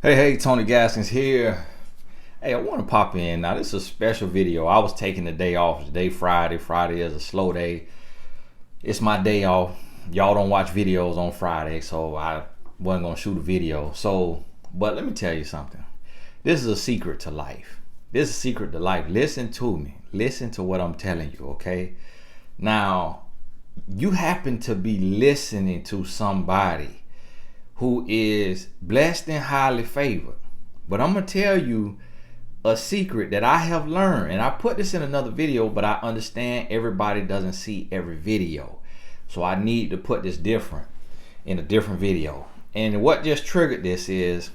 Hey, Tony Gaskins here. Hey, I want to pop in. Now, this is a special video. I was taking the day off. Today, Friday. Friday is a slow day. It's my day off. Y'all don't watch videos on Friday, so I wasn't going to shoot a video. But let me tell you something. This is a secret to life. This is a secret to life. Listen to me. Listen to what I'm telling you, okay? Now, you happen to be listening to somebody who is blessed and highly favored. But I'm going to tell you a secret that I have learned. And I put this in another video, but I understand everybody doesn't see every video. So I need to put this different in a different video. And what just triggered this is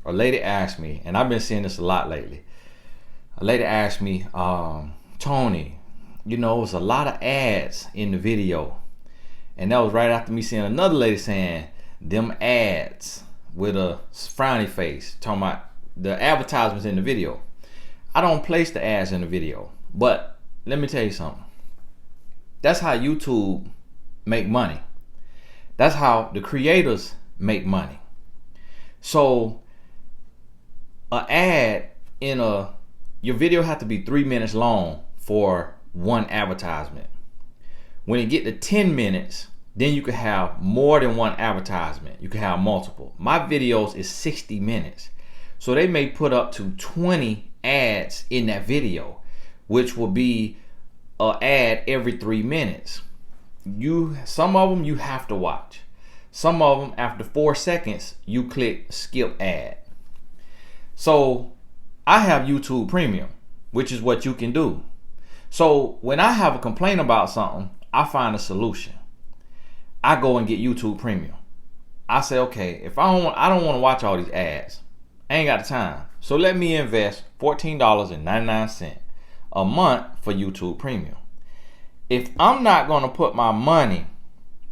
a lady asked me, and I've been seeing this a lot lately. A lady asked me, Tony, it's a lot of ads in the video. And that was right after me seeing another lady saying, them ads with a frowny face, talking about the advertisements in the video. I don't place the ads in the video, but let me tell you something. That's how YouTube make money. That's how the creators make money. So an ad your video have to be 3 minutes long for one advertisement. When it get to 10 minutes, then you can have more than one advertisement. You can have multiple. My videos is 60 minutes. So they may put up to 20 ads in that video, which will be an ad every 3 minutes. Some of them you have to watch. Some of them after 4 seconds, you click skip ad. So I have YouTube Premium, which is what you can do. So when I have a complaint about something, I find a solution. I go and get YouTube Premium. I say, okay, if I don't want to watch all these ads. I ain't got the time. So let me invest $14.99 a month for YouTube Premium. If I'm not going to put my money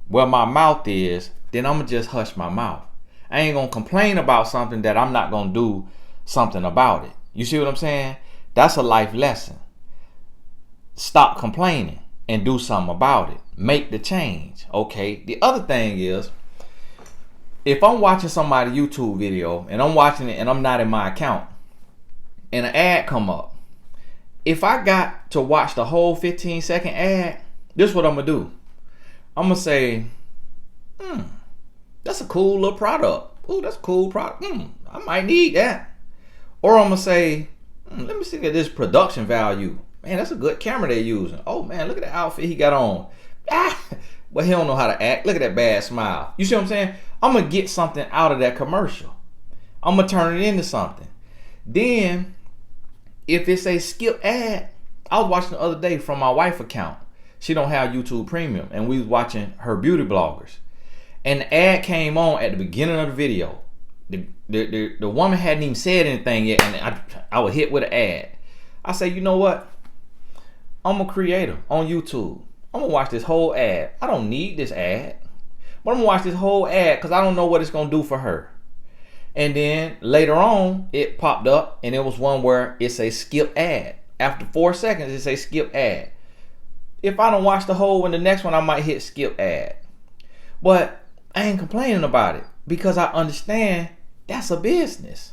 where my mouth is, then I'm going to just hush my mouth. I ain't going to complain about something that I'm not going to do something about it. You see what I'm saying? That's a life lesson. Stop complaining and do something about it. Make the change. Okay. The other thing is, if I'm watching somebody's YouTube video and I'm watching it and I'm not in my account and an ad come up, if I got to watch the whole 15-second ad, this is what I'm gonna do. I'm gonna say, that's a cool little product. Ooh, that's a cool product. I might need that. Or I'm gonna say, let me see at this production value. Man, that's a good camera they're using. Oh man, look at the outfit he got on. But he don't know how to act. Look at that bad smile. You see what I'm saying? I'm gonna get something out of that commercial. I'm gonna turn it into something. Then, if it's a skip ad, I was watching the other day from my wife's account. She don't have YouTube Premium, and we was watching her beauty bloggers. And the ad came on at the beginning of the video. The woman hadn't even said anything yet, and I was hit with an ad. I say, you know what? I'm a creator on YouTube. I'm gonna watch this whole ad. I don't need this ad, but I'm gonna watch this whole ad because I don't know what it's gonna do for her. And then later on, it popped up and it was one where it's a skip ad. After 4 seconds, it's a skip ad. If I don't watch the whole one, the next one I might hit skip ad. But I ain't complaining about it because I understand that's a business.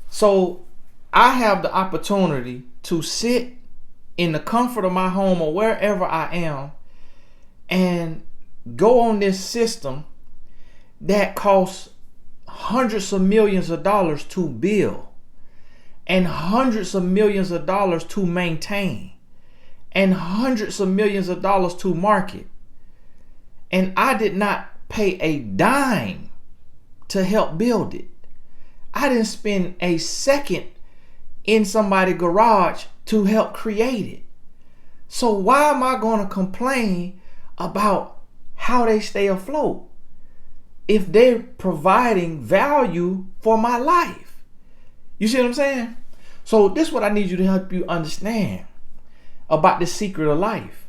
So I have the opportunity to sit in the comfort of my home or wherever I am and go on this system that costs hundreds of millions of dollars to build and hundreds of millions of dollars to maintain and hundreds of millions of dollars to market. And I did not pay a dime to help build it. I didn't spend a second in somebody's garage to help create it. So why am I going to complain about how they stay afloat if they're providing value for my life? You see what I'm saying? So this is what I need you to help you understand about the secret of life.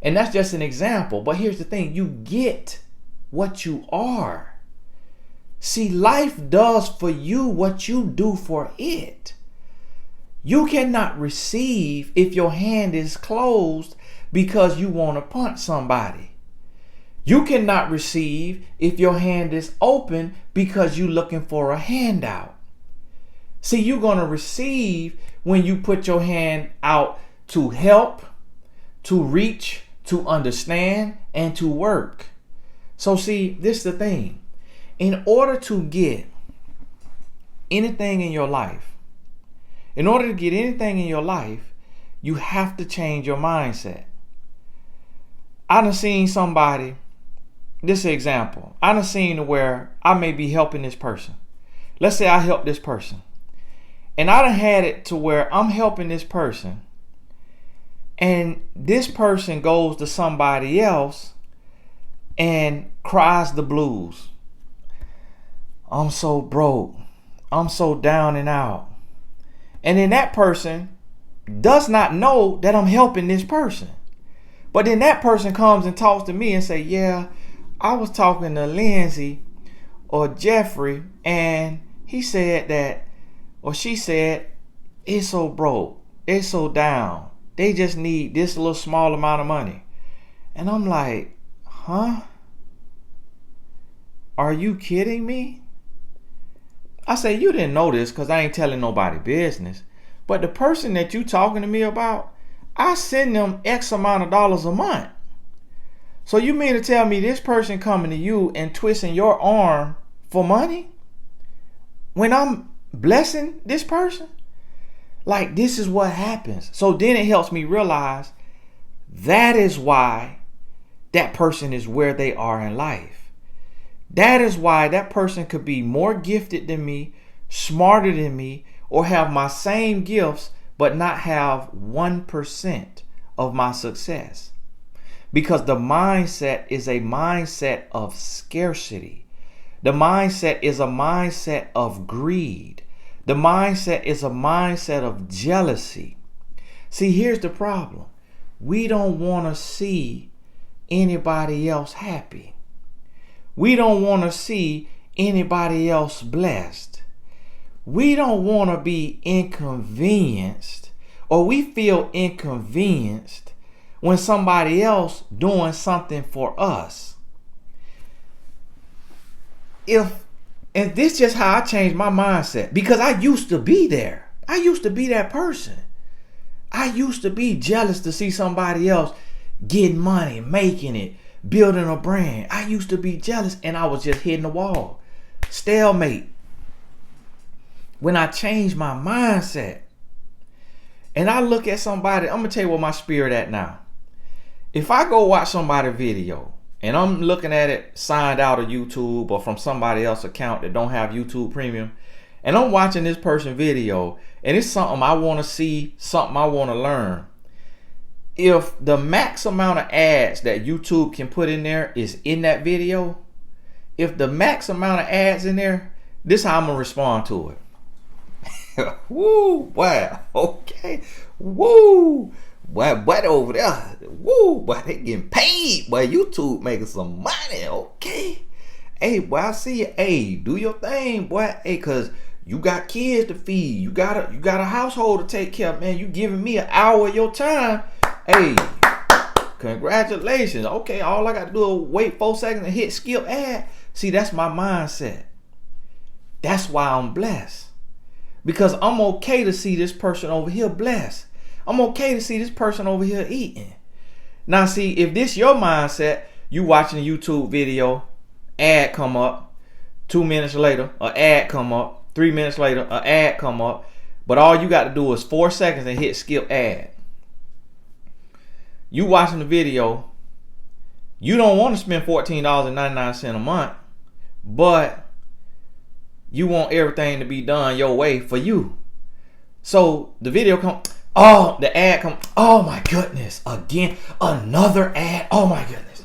And that's just an example. But here's the thing. You get what you are. See, life does for you what you do for it. You cannot receive if your hand is closed because you want to punch somebody. You cannot receive if your hand is open because you're looking for a handout. See, you're going to receive when you put your hand out to help, to reach, to understand, and to work. So see, this is the thing. In order to get anything in your life, you have to change your mindset. I done seen somebody, this is an example. I done seen where I may be helping this person. Let's say I help this person. And I done had it to where I'm helping this person. And this person goes to somebody else and cries the blues. I'm so broke. I'm so down and out. And then that person does not know that I'm helping this person. But then that person comes and talks to me and say, yeah, I was talking to Lindsay or Jeffrey, and he said that, or she said, it's so broke. It's so down. They just need this little small amount of money. And I'm like, huh? Are you kidding me? I say, you didn't know this because I ain't telling nobody business. But the person that you talking to me about, I send them X amount of dollars a month. So you mean to tell me this person coming to you and twisting your arm for money when I'm blessing this person? Like, this is what happens. So then it helps me realize that is why that person is where they are in life. That is why that person could be more gifted than me, smarter than me, or have my same gifts, but not have 1% of my success. Because the mindset is a mindset of scarcity. The mindset is a mindset of greed. The mindset is a mindset of jealousy. See, here's the problem. We don't want to see anybody else happy. We don't want to see anybody else blessed. We don't want to be inconvenienced, or we feel inconvenienced when somebody else doing something for us. And this is just how I changed my mindset, because I used to be there. I used to be that person. I used to be jealous to see somebody else getting money, making it, building a brand. I used to be jealous, and I was just hitting the wall. Stalemate. When I changed my mindset and I look at somebody, I'm going to tell you where my spirit at now. If I go watch somebody's video and I'm looking at it signed out of YouTube or from somebody else's account that don't have YouTube Premium, and I'm watching this person's video and it's something I want to see, something I want to learn, if the max amount of ads that YouTube can put in there is in that video, if the max amount of ads in there, this is how I'm going to respond to it. Woo, boy, okay. Woo, boy, over there. Woo, boy, they getting paid. Boy, YouTube making some money, okay. Hey, boy, I see you. Hey, do your thing, boy. Hey, cause you got kids to feed. You got a household to take care of, man. You giving me an hour of your time. Hey, congratulations. Okay, all I got to do is wait 4 seconds and hit skip ad. See, that's my mindset. That's why I'm blessed. Because I'm okay to see this person over here blessed. I'm okay to see this person over here eating. Now, see, if this your mindset, you watching a YouTube video, ad come up, 2 minutes later, an ad come up, 3 minutes later, an ad come up, but all you got to do is 4 seconds and hit skip ad. You watching the video, you don't want to spend $14.99 a month, but you want everything to be done your way for you. So the video come, oh, the ad come, oh my goodness, again, another ad, oh my goodness.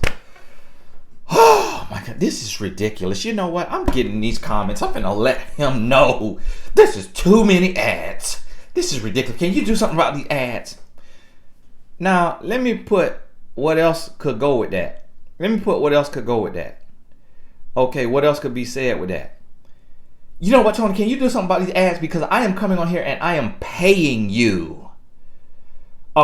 Oh my God, this is ridiculous. You know what? I'm getting these comments. I'm gonna let him know this is too many ads. This is ridiculous. Can you do something about these ads? Now, let me put what else could go with that. Okay, what else could be said with that? You know what, Tony? Can you do something about these ads? Because I am coming on here and I am paying you.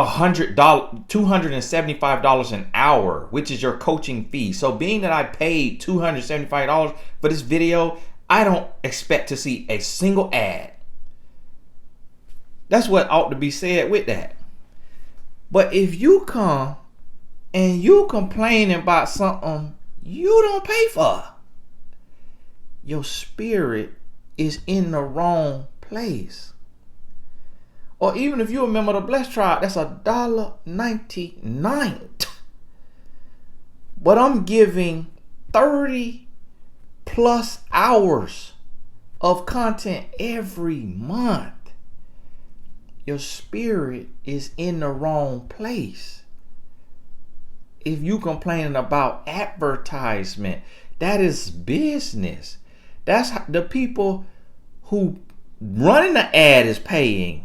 $275 an hour, which is your coaching fee. So being that I paid $275 for this video, I don't expect to see a single ad. That's what ought to be said with that. But if you come and you complaining about something you don't pay for, your spirit is in the wrong place. Or even if you're a member of the Blessed Tribe, that's $1.99. But I'm giving 30 plus hours of content every month. Your spirit is in the wrong place. If you complaining about advertisement, that is business. That's the people who running the ad is paying.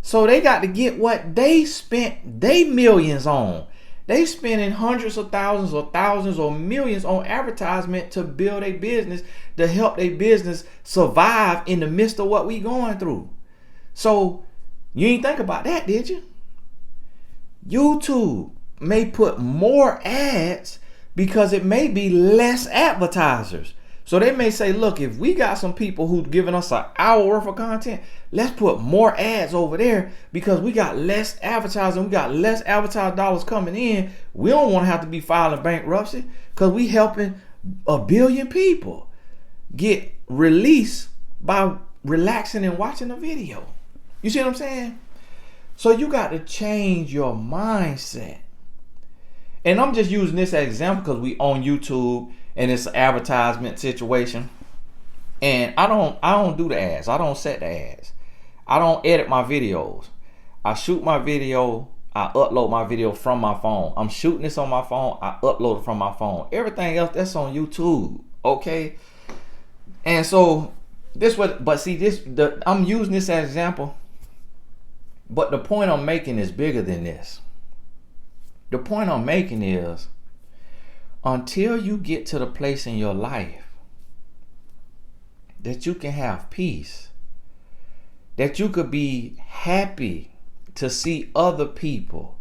So they got to get what they spent they millions on. They spending hundreds of thousands or thousands or millions on advertisement to build a business, to help their business survive in the midst of what we going through. So you ain't think about that, did you? YouTube may put more ads because it may be less advertisers. So they may say, look, if we got some people who giving us an hour worth of content, let's put more ads over there because we got less advertising. We got less advertised dollars coming in. We don't want to have to be filing bankruptcy because we helping 1 billion people get released by relaxing and watching a video. You see what I'm saying? So you got to change your mindset. And I'm just using this as an example because we on YouTube and it's an advertisement situation. And I don't do the ads. I don't set the ads. I don't edit my videos. I shoot my video. I upload my video from my phone. I'm shooting this on my phone. I upload it from my phone. Everything else that's on YouTube. Okay. And so I'm using this as an example. But the point I'm making is bigger than this. The point I'm making is, until you get to the place in your life that you can have peace, that you could be happy to see other people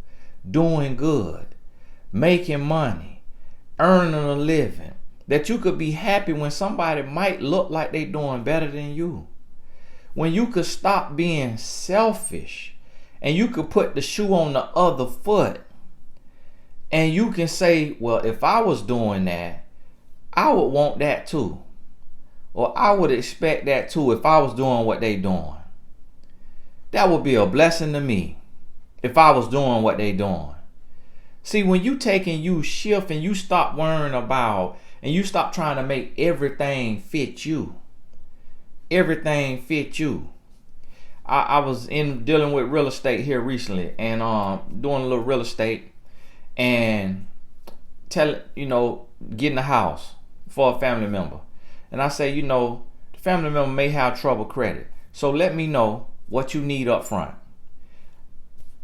doing good, making money, earning a living, that you could be happy when somebody might look like they doing better than you, when you could stop being selfish and you could put the shoe on the other foot. And you can say, well, if I was doing that, I would want that too. Or I would expect that too if I was doing what they doing. That would be a blessing to me if I was doing what they doing. See, when you take and you shift and you stop worrying about and you stop trying to make everything fit you. Everything fit you. I was dealing with real estate here recently and doing a little real estate. And getting a house for a family member. And I say, the family member may have trouble credit. So let me know what you need up front.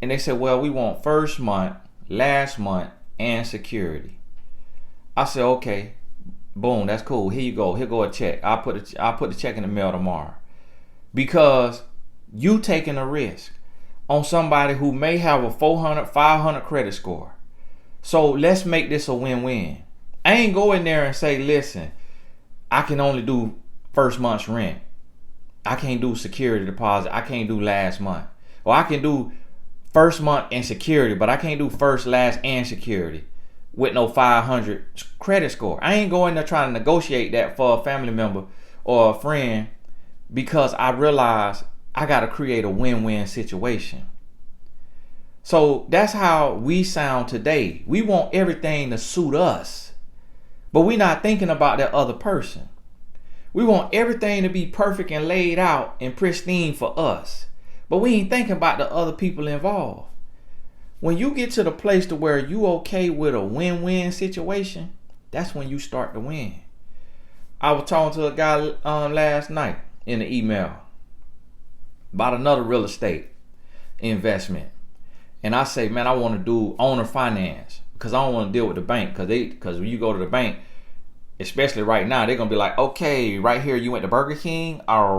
And they said, well, we want first month, last month, and security. I said, okay, boom, that's cool. Here you go. Here go a check. I'll put the check in the mail tomorrow. Because you taking a risk on somebody who may have a 400, 500 credit score. So let's make this a win-win. I ain't go in there and say, listen, I can only do first month's rent. I can't do security deposit. I can't do last month. Or I can do first month and security, but I can't do first, last, and security with no 500 credit score. I ain't going there trying to negotiate that for a family member or a friend because I realize I got to create a win-win situation. So that's how we sound today. We want everything to suit us, but we're not thinking about that other person. We want everything to be perfect and laid out and pristine for us, but we ain't thinking about the other people involved. When you get to the place to where you okay with a win-win situation, that's when you start to win. I was talking to a guy last night in the email about another real estate investment. And I say, man, I want to do owner finance because I don't want to deal with the bank because when you go to the bank, especially right now, they're going to be like, okay, right here, you went to Burger King. All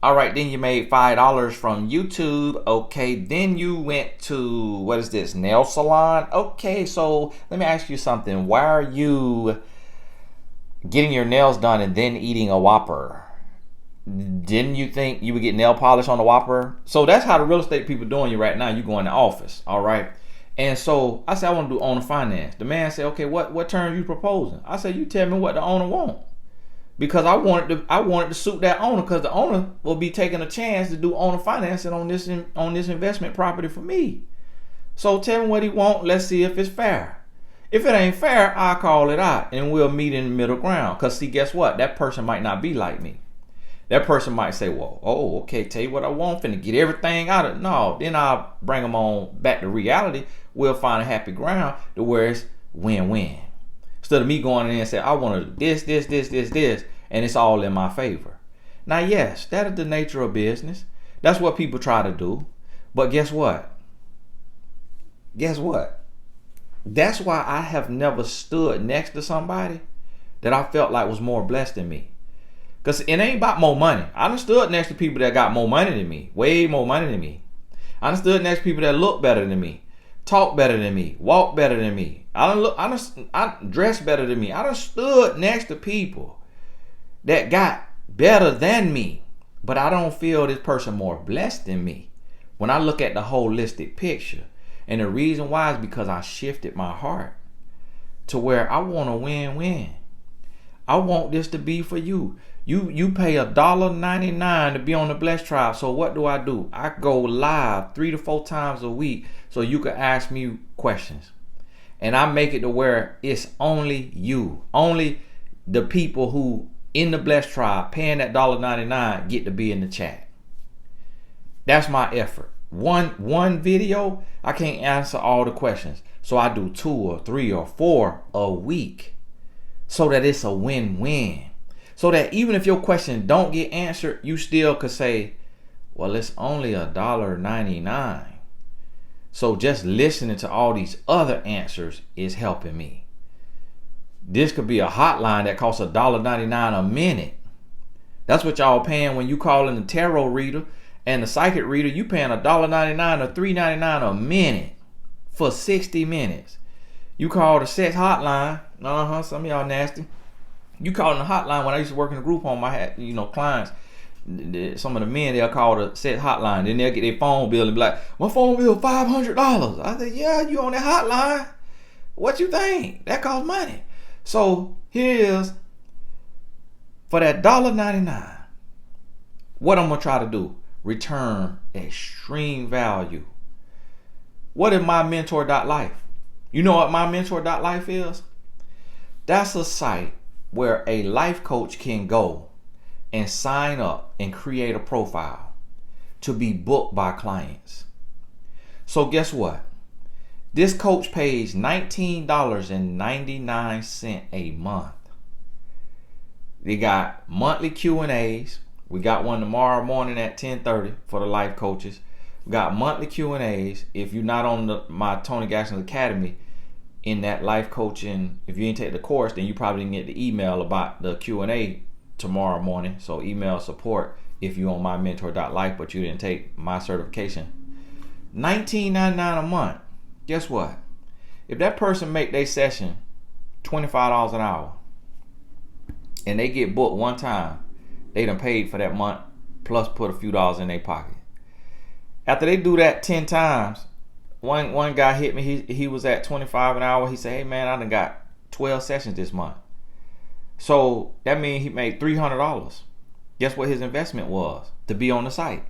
All right, then you made $5 from YouTube. Okay, then you went to, what is this, nail salon? Okay, so let me ask you something. Why are you getting your nails done and then eating a Whopper? Didn't you think you would get nail polish on the Whopper? So that's how the real estate people doing you right now. You go in the office, all right? And so I said, I want to do owner finance. The man said, okay, what terms you proposing? I said, you tell me what the owner want. Because I wanted to suit that owner, because the owner will be taking a chance to do owner financing on this investment property for me. So tell me what he want. Let's see if it's fair. If it ain't fair, I'll call it out and we'll meet in the middle ground. Because see, guess what? That person might not be like me. That person might say, well, oh, okay, tell you what I want, finna get everything out of it. No, then I'll bring them on back to reality. We'll find a happy ground to where it's win-win. Instead of me going in and saying, I want to do this, and it's all in my favor. Now, yes, that is the nature of business. That's what people try to do. But guess what? Guess what? That's why I have never stood next to somebody that I felt like was more blessed than me. Because it ain't about more money. I done stood next to people that got more money than me, way more money than me. I done stood next to people that look better than me, talk better than me, walk better than me. I dress better than me. I done stood next to people that got better than me, but I don't feel this person more blessed than me when I look at the holistic picture. And the reason why is because I shifted my heart to where I want to win-win. I want this to be for you. You pay $1.99 to be on the Blessed Tribe. So what do? I go live 3 to 4 times a week so you can ask me questions. And I make it to where it's only you. Only the people who in the Blessed Tribe paying that $1.99 get to be in the chat. That's my effort. One video, I can't answer all the questions. So I do 2 or 3 or 4 a week so that it's a win-win. So that even if your question don't get answered, you still could say, well, it's only $1.99. So just listening to all these other answers is helping me. This could be a hotline that costs $1.99 a minute. That's what y'all paying when you call in the tarot reader and the psychic reader. You paying $1.99 or $3.99 a minute for 60 minutes. You call the sex hotline. Some of y'all nasty. You call in the hotline. When I used to work in a group home, I had, clients. Some of the men, they'll call the set hotline. Then they'll get their phone bill and be like, my phone bill $500. I said, yeah, you on that hotline. What you think? That costs money. So here is, for that $1.99, what I'm going to try to do, return extreme value. What is mymentor.life? You know what mymentor.life is? That's a site where a life coach can go and sign up and create a profile to be booked by clients. So guess what? This coach pays $19.99 a month. They got monthly Q&As. We got one tomorrow morning at 10:30 for the life coaches. We got monthly Q&As. If you're not on my Tony Gaskins Academy, in that life coaching, if you didn't take the course, then you probably didn't get the email about the Q&A tomorrow morning. So email support if you're on mymentor.life but you didn't take my certification. $19.99 a month. Guess what? If that person make their session $25 an hour and they get booked one time, they done paid for that month plus put a few dollars in their pocket. After they do that 10 times, one guy hit me. He was at $25 an hour. He said, hey man, I done got 12 sessions this month. So that means he made $300. Guess what his investment was to be on the site?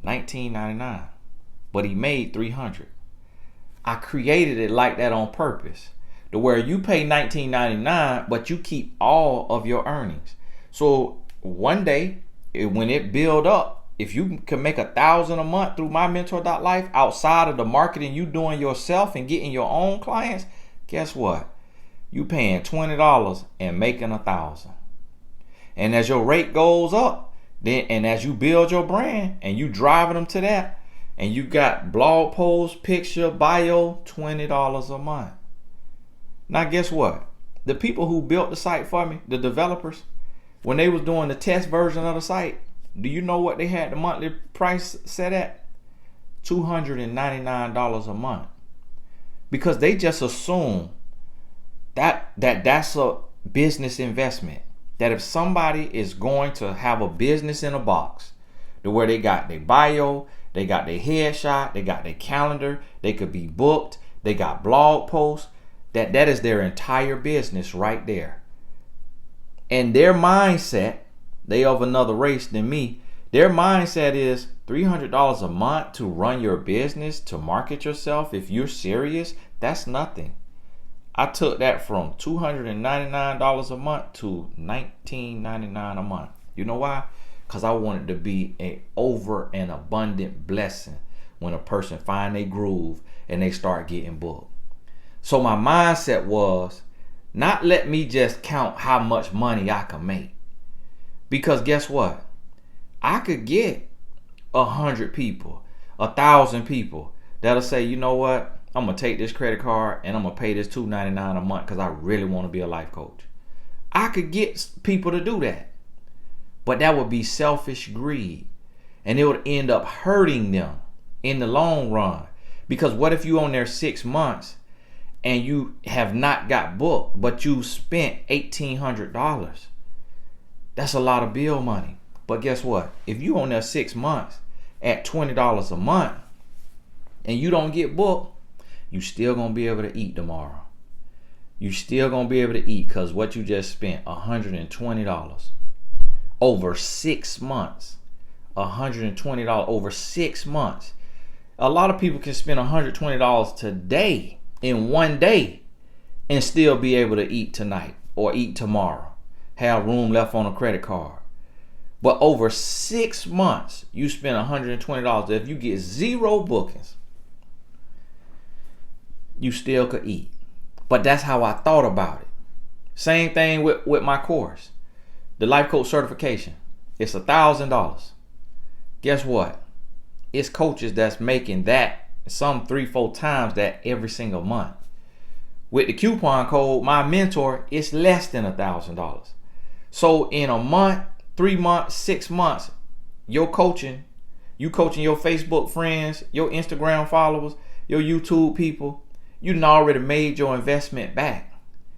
$19.99. But he made $300. I created it like that on purpose, to where you pay $19.99, but you keep all of your earnings. So one day, when it build up, if you can make $1,000 a month through mymentor.life outside of the marketing you doing yourself and getting your own clients, guess what? You paying $20 and making $1,000. And as your rate goes up, then and as you build your brand and you driving them to that, and you got blog posts, picture, bio, $20 a month. Now guess what? The people who built the site for me, the developers, when they was doing the test version of the site, Do you know what they had the monthly price set at? $299 a month. Because they just assume that's a business investment. That if somebody is going to have a business in a box, to where they got their bio, they got their headshot, they got their calendar, they could be booked, they got blog posts, that is their entire business right there. And their mindset, they of another race than me, their mindset is $300 a month to run your business, to market yourself. If you're serious, that's nothing. I took that from $299 a month to $19.99 a month. You know why? Because I wanted to be an over and abundant blessing when a person find their groove and they start getting booked. So my mindset was not let me just count how much money I can make. Because guess what? I could get 100 people, 1,000 people that'll say, you know what? I'm going to take this credit card and I'm going to pay this $299 a month because I really want to be a life coach. I could get people to do that. But that would be selfish greed. And it would end up hurting them in the long run. Because what if you on there 6 months and you have not got booked, but you spent $1,800? That's a lot of bill money. But guess what? If you on there 6 months at $20 a month and you don't get booked, you still gonna be able to eat tomorrow. You still gonna be able to eat because what you just spent $120 over 6 months. $120 over 6 months. A lot of people can spend $120 today in one day and still be able to eat tonight or eat tomorrow. Have room left on a credit card. But over 6 months, you spend $120. If you get 0 bookings, you still could eat. But that's how I thought about it. Same thing with my course. The life coach certification. It's $1,000. Guess what? It's coaches that's making that some 3-4 times that every single month. With the coupon code, my mentor, it's less than $1,000. So in a month, 3 months, 6 months, you coaching your Facebook friends, your Instagram followers, your YouTube people, you done already made your investment back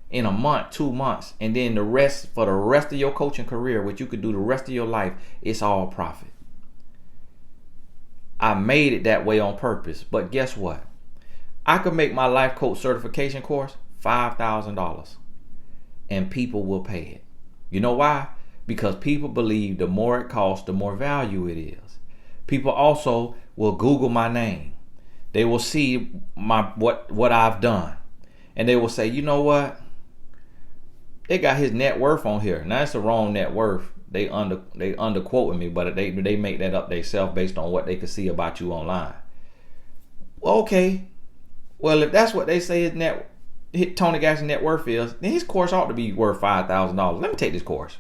in a month, 2 months, and then the rest for the rest of your coaching career, what you could do the rest of your life, it's all profit. I made it that way on purpose, but guess what? I could make my life coach certification course $5,000 and people will pay it. You know why? Because people believe the more it costs, the more value it is. People also will Google my name. They will see what I've done. And they will say, you know what? They got his net worth on here. Now it's the wrong net worth. They underquoting me, but they make that up themselves based on what they could see about you online. Well, okay. Well, if that's what they say Tony Gax's net worth is, then his course ought to be worth $5,000. Let me take this course.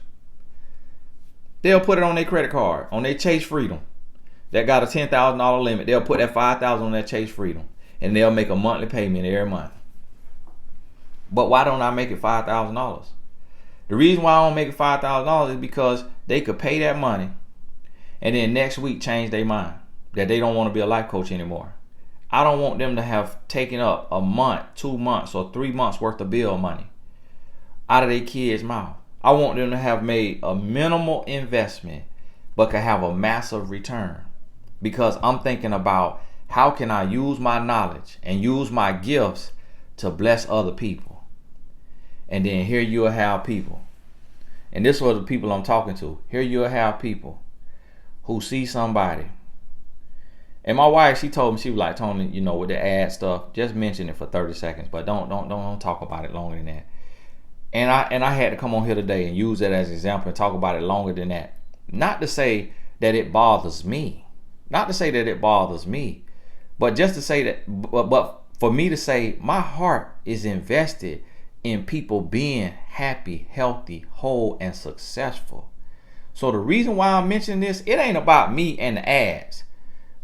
They'll put it on their credit card, on their Chase Freedom. That got a $10,000 limit. They'll put that $5,000 on that Chase Freedom, and they'll make a monthly payment every month. But why don't I make it $5,000? The reason why I don't make it $5,000 is because they could pay that money, and then next week change their mind that they don't want to be a life coach anymore. I don't want them to have taken up a month, 2 months, or 3 months worth of bill money out of their kids' mouth. I want them to have made a minimal investment, but could have a massive return. Because I'm thinking about how can I use my knowledge and use my gifts to bless other people. And then here you'll have people, and this was the people I'm talking to. Here you'll have people who see somebody. And my wife, she told me, she was like, Tony, you know, with the ad stuff, just mention it for 30 seconds, but don't talk about it longer than that. And I had to come on here today and use that as an example and talk about it longer than that. Not to say that it bothers me. Not to say that it bothers me. But just to say that, but for me to say my heart is invested in people being happy, healthy, whole, and successful. So the reason why I'm mentioning this, it ain't about me and the ads.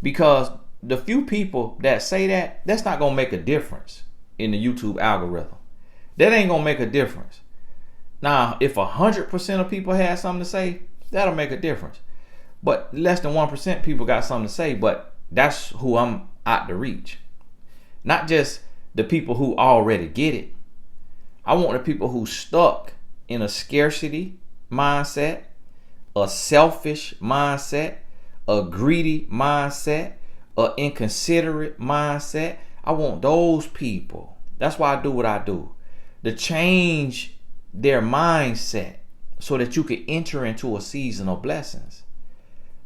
Because the few people that say that, that's not going to make a difference in the YouTube algorithm. That ain't going to make a difference. Now, if 100% of people had something to say, that'll make a difference. But less than 1% people got something to say, but that's who I'm out to reach. Not just the people who already get it. I want the people who stuck in a scarcity mindset, a selfish mindset, a greedy mindset, a inconsiderate mindset. I want those people. That's why I do what I do. To change their mindset so that you can enter into a season of blessings.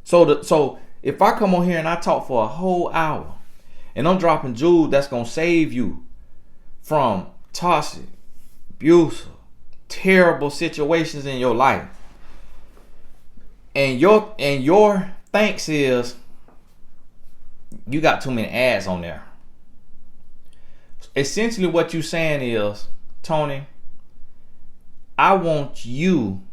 So if I come on here and I talk for a whole hour and I'm dropping jewels that's going to save you from toxic, abusive, terrible situations in your life, and your thanks is you got too many ads on there. Essentially what you saying is, Tony, I want you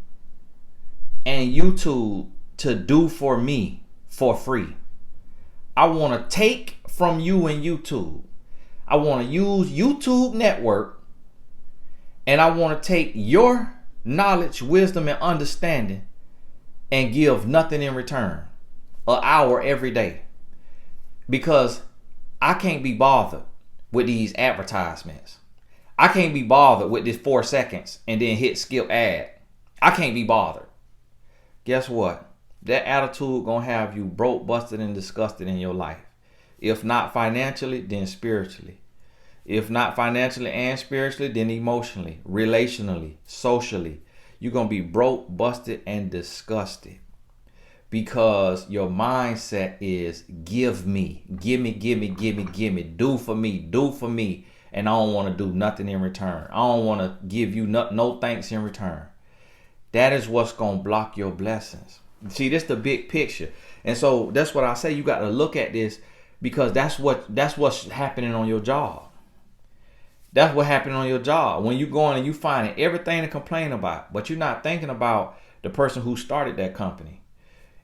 and YouTube to do for me for free. I want to take from you and YouTube. I want to use YouTube network, and I want to take your knowledge, wisdom, and understanding and give nothing in return. An hour every day. Because I can't be bothered with these advertisements. I can't be bothered with this 4 seconds and then hit skip ad. I can't be bothered. Guess what? That attitude gonna have you broke, busted, and disgusted in your life. If not financially, then spiritually. If not financially and spiritually, then emotionally, relationally, socially. You're gonna be broke, busted, and disgusted. Because your mindset is give me, do for me, and I don't want to do nothing in return. I don't want to give you no thanks in return. That is what's going to block your blessings. See, this is the big picture. And so that's what I say, you got to look at this, because that's what's happening on your job. That's what happened on your job. When you go in and you finding everything to complain about, but you're not thinking about the person who started that company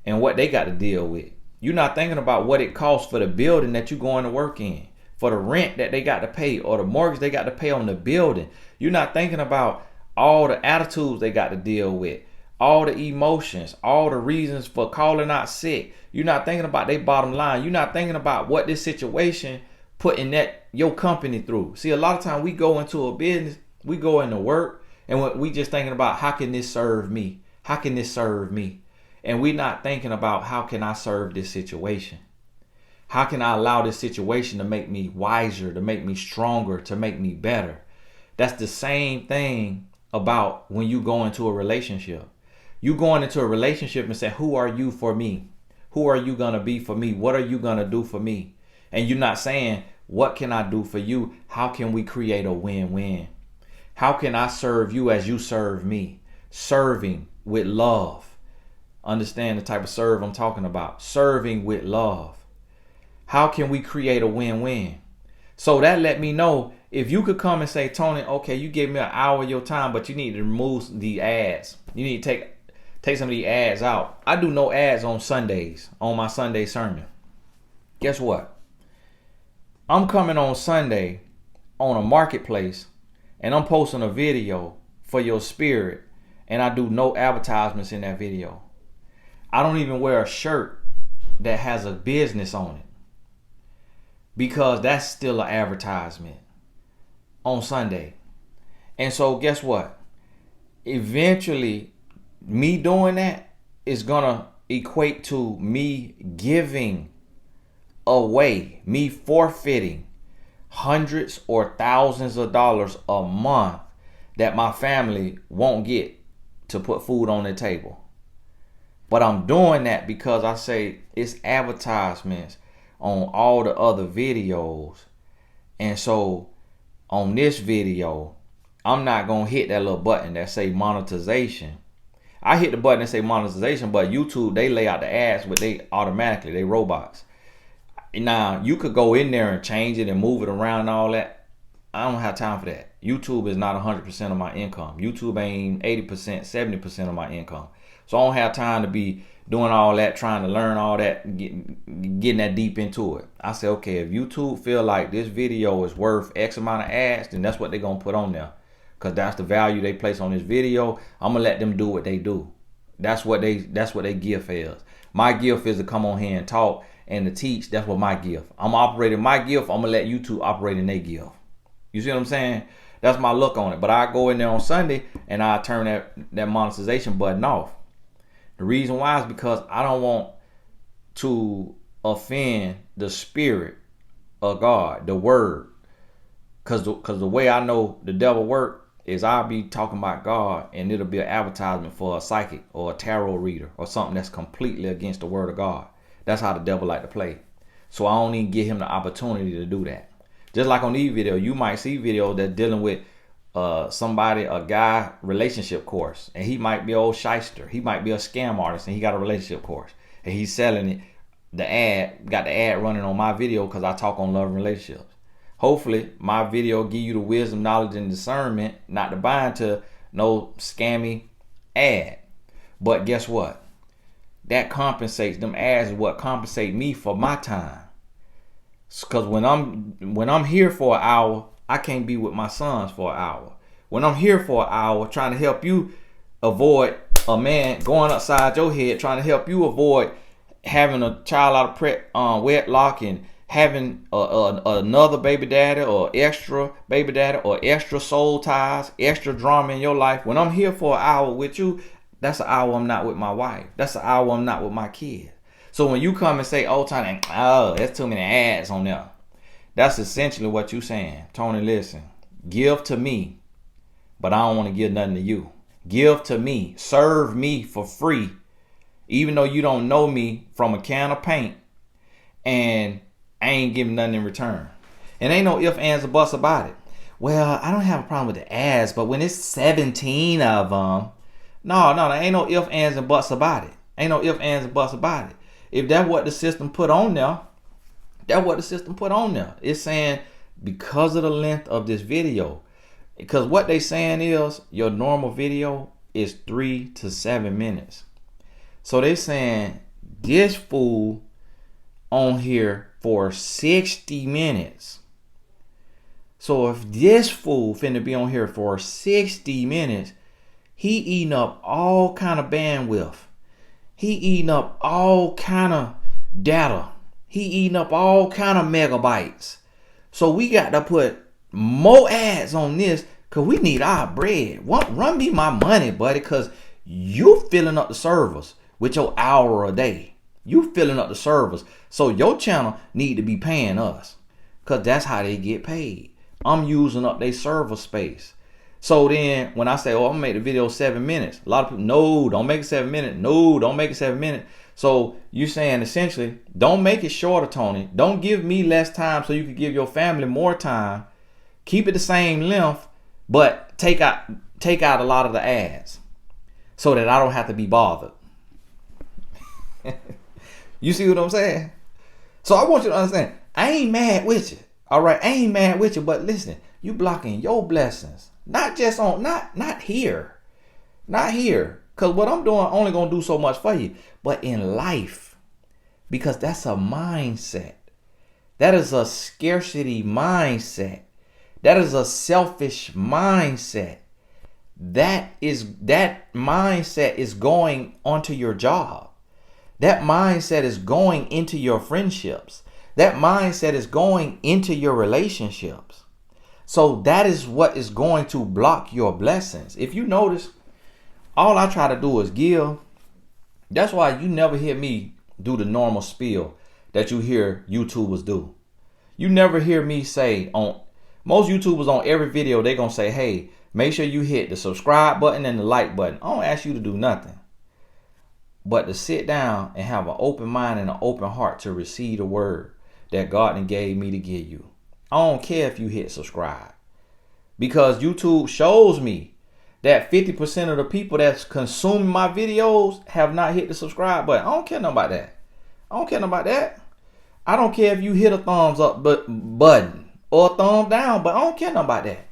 and what they got to deal with. You're not thinking about what it costs for the building that you're going to work in, for the rent that they got to pay, or the mortgage they got to pay on the building. You're not thinking about all the attitudes they got to deal with, all the emotions, all the reasons for calling out sick. You're not thinking about their bottom line. You're not thinking about what this situation putting your company through. See, a lot of time we go into a business, we go into work, and we just thinking about how can this serve me? How can this serve me? And we're not thinking about how can I serve this situation? How can I allow this situation to make me wiser, to make me stronger, to make me better? That's the same thing about when you go into a relationship. You going into a relationship and say, who are you for me? Who are you going to be for me? What are you going to do for me? And you're not saying, what can I do for you? How can we create a win-win? How can I serve you as you serve me? Serving with love. Understand the type of serve I'm talking about. Serving with love. How can we create a win-win? So that let me know, if you could come and say, Tony, okay, you gave me an hour of your time, but you need to remove the ads. You need to take some of the ads out. I do no ads on Sundays, on my Sunday sermon. Guess what? I'm coming on Sunday on a marketplace, and I'm posting a video for your spirit, and I do no advertisements in that video. I don't even wear a shirt that has a business on it, because that's still an advertisement on Sunday. And so guess what? Eventually, me doing that is gonna equate to me giving away, me forfeiting hundreds or thousands of dollars a month that my family won't get to put food on their table. But I'm doing that because I say it's advertisements on all the other videos. And so on this video, I'm not going to hit that little button that say monetization. I hit the button that say monetization, but YouTube, they lay out the ads, but they robots. Now, you could go in there and change it and move it around and all that. I don't have time for that. YouTube is not 100% of my income. YouTube ain't 80%, 70% of my income. So I don't have time to be doing all that, trying to learn all that, getting that deep into it. I say, okay, if YouTube feel like this video is worth X amount of ads, then that's what they're going to put on there. Because that's the value they place on this video. I'm going to let them do what they do. That's what they gift is. My gift is to come on here and talk and to teach. That's what my gift. I'm operating my gift. I'm gonna let you two operate in their gift. You see what I'm saying? That's my look on it. But I go in there on Sunday and I turn that monetization button off. The reason why is because I don't want to offend the spirit of God, the word. Cause the way I know the devil work is I'll be talking about God and it'll be an advertisement for a psychic or a tarot reader or something that's completely against the word of God. That's how the devil like to play. So I don't even give him the opportunity to do that. Just like on these videos, you might see videos that's dealing with a guy relationship course, and he might be an old shyster. He might be a scam artist and he got a relationship course and he's selling it. Got the ad running on my video because I talk on love and relationships. Hopefully my video give you the wisdom, knowledge, and discernment not to buy into no scammy ad. But guess what? That compensates, them ads is what compensate me for my time. Because when I'm here for an hour, I can't be with my sons for an hour. When I'm here for an hour trying to help you avoid a man going upside your head, trying to help you avoid having a child out of wedlock and having another baby daddy or extra baby daddy or extra soul ties, extra drama in your life. When I'm here for an hour with you, that's an hour I'm not with my wife. That's an hour I'm not with my kid. So when you come and say, oh, Tony, there's too many ads on there. That's essentially what you're saying. Tony, listen, give to me, but I don't want to give nothing to you. Give to me, serve me for free, even though you don't know me from a can of paint, and I ain't giving nothing in return. And ain't no ifs, ands, or buts about it. Well, I don't have a problem with the ads, but when it's 17 of them, no, there ain't no ifs, ands, and buts about it. Ain't no ifs, ands, and buts about it. If that's what the system put on there, that's what the system put on there. It's saying because of the length of this video, because what they saying is your normal video is 3 to 7 minutes. So they saying this fool on here for 60 minutes. So if this fool finna be on here for 60 minutes, he eating up all kind of bandwidth. He eating up all kind of data. He eating up all kind of megabytes. So we got to put more ads on this because we need our bread. Run me my money, buddy, because you filling up the servers with your hour a day. You filling up the servers. So your channel need to be paying us because that's how they get paid. I'm using up their server space. So then when I say, oh, I'm gonna make the video 7 minutes, a lot of people, no, don't make it 7 minutes. No, don't make it 7 minutes. So you're saying essentially, don't make it shorter, Tony. Don't give me less time so you can give your family more time. Keep it the same length, but take out a lot of the ads so that I don't have to be bothered. You see what I'm saying? So I want you to understand, I ain't mad with you. All right, I ain't mad with you, but listen, you blocking your blessings. Not just on, not here. Not here. Because what I'm doing only going to do so much for you. But in life. Because that's a mindset. That is a scarcity mindset. That is a selfish mindset. That mindset is going onto your job. That mindset is going into your friendships. That mindset is going into your relationships. So that is what is going to block your blessings. If you notice, all I try to do is give. That's why you never hear me do the normal spiel that you hear YouTubers do. You never hear me say on most YouTubers on every video, they're going to say, hey, make sure you hit the subscribe button and the like button. I don't ask you to do nothing but to sit down and have an open mind and an open heart to receive the word that God gave me to give you. I don't care if you hit subscribe because YouTube shows me that 50% of the people that's consuming my videos have not hit the subscribe button. I don't care nothing about that. I don't care nothing about that. I don't care if you hit a thumbs up button or a thumb down, but I don't care nothing about that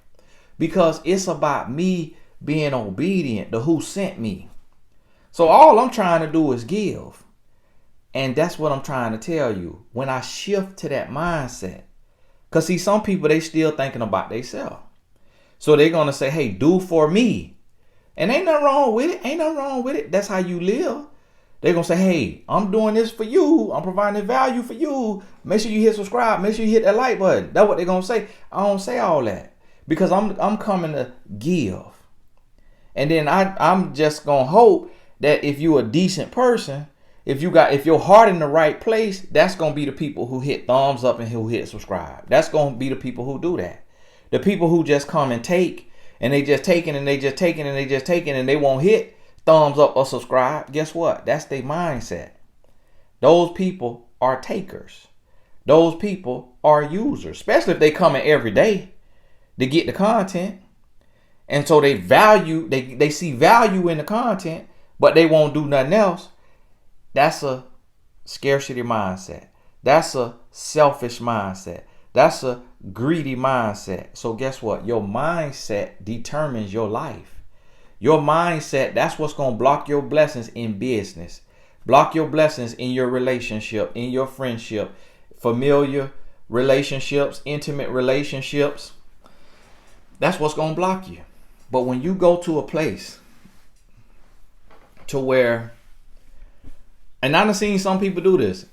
because it's about me being obedient to who sent me. So all I'm trying to do is give. And that's what I'm trying to tell you. When I shift to that mindset, because see, some people, they still thinking about themselves. So they're going to say, hey, do for me. And ain't nothing wrong with it. Ain't nothing wrong with it. That's how you live. They're going to say, hey, I'm doing this for you. I'm providing value for you. Make sure you hit subscribe. Make sure you hit that like button. That's what they're going to say. I don't say all that because I'm coming to give. And then I'm just going to hope that if you're a decent person, if your heart in the right place, that's going to be the people who hit thumbs up and who hit subscribe. That's going to be the people who do that. The people who just come and take, and they just taking and they just taking and they just taking and they won't hit thumbs up or subscribe. Guess what? That's their mindset. Those people are takers. Those people are users, especially if they come in every day to get the content. And so they see value in the content, but they won't do nothing else. That's a scarcity mindset. That's a selfish mindset. That's a greedy mindset. So guess what? Your mindset determines your life. Your mindset, that's what's going to block your blessings in business. Block your blessings in your relationship, in your friendship, familiar relationships, intimate relationships. That's what's going to block you. But when you go to a place to where, and I done seen some people do this.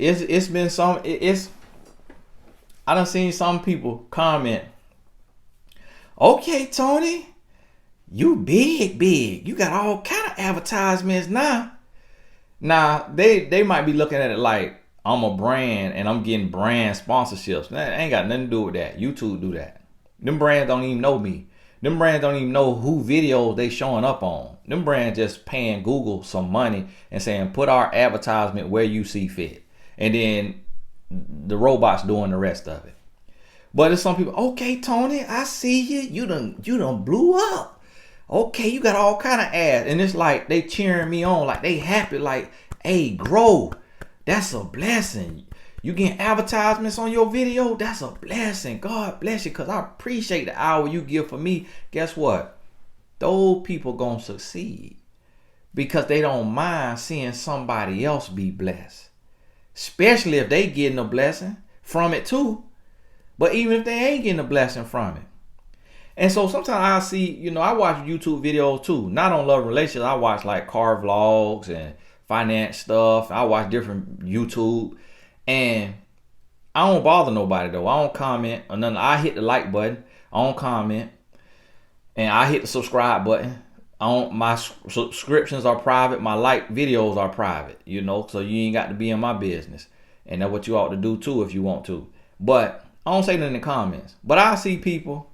I done seen some people comment, okay, Tony, you big. You got all kind of advertisements now. Now, they might be looking at it like I'm a brand and I'm getting brand sponsorships. That ain't got nothing to do with that. YouTube do that. Them brands don't even know me. Them brands don't even know who videos they showing up on. Them brands just paying Google some money and saying, put our advertisement where you see fit. And then the robots doing the rest of it. But it's some people, okay, Tony, I see you. You done blew up. Okay, you got all kind of ads. And it's like they cheering me on, like they happy, like, hey, grow. That's a blessing. You getting advertisements on your video? That's a blessing. God bless you, because I appreciate the hour you give for me. Guess what? Those people gonna succeed because they don't mind seeing somebody else be blessed. Especially if they getting a blessing from it too. But even if they ain't getting a blessing from it. And so sometimes I see, I watch YouTube videos too. Not on love relationships. I watch like car vlogs and finance stuff. I watch different YouTube. And I don't bother nobody though. I don't comment or nothing. I hit the like button. I don't comment. And I hit the subscribe button. My subscriptions are private. My like videos are private, so you ain't got to be in my business. And that's what you ought to do too if you want to. But I don't say nothing in the comments. But I see people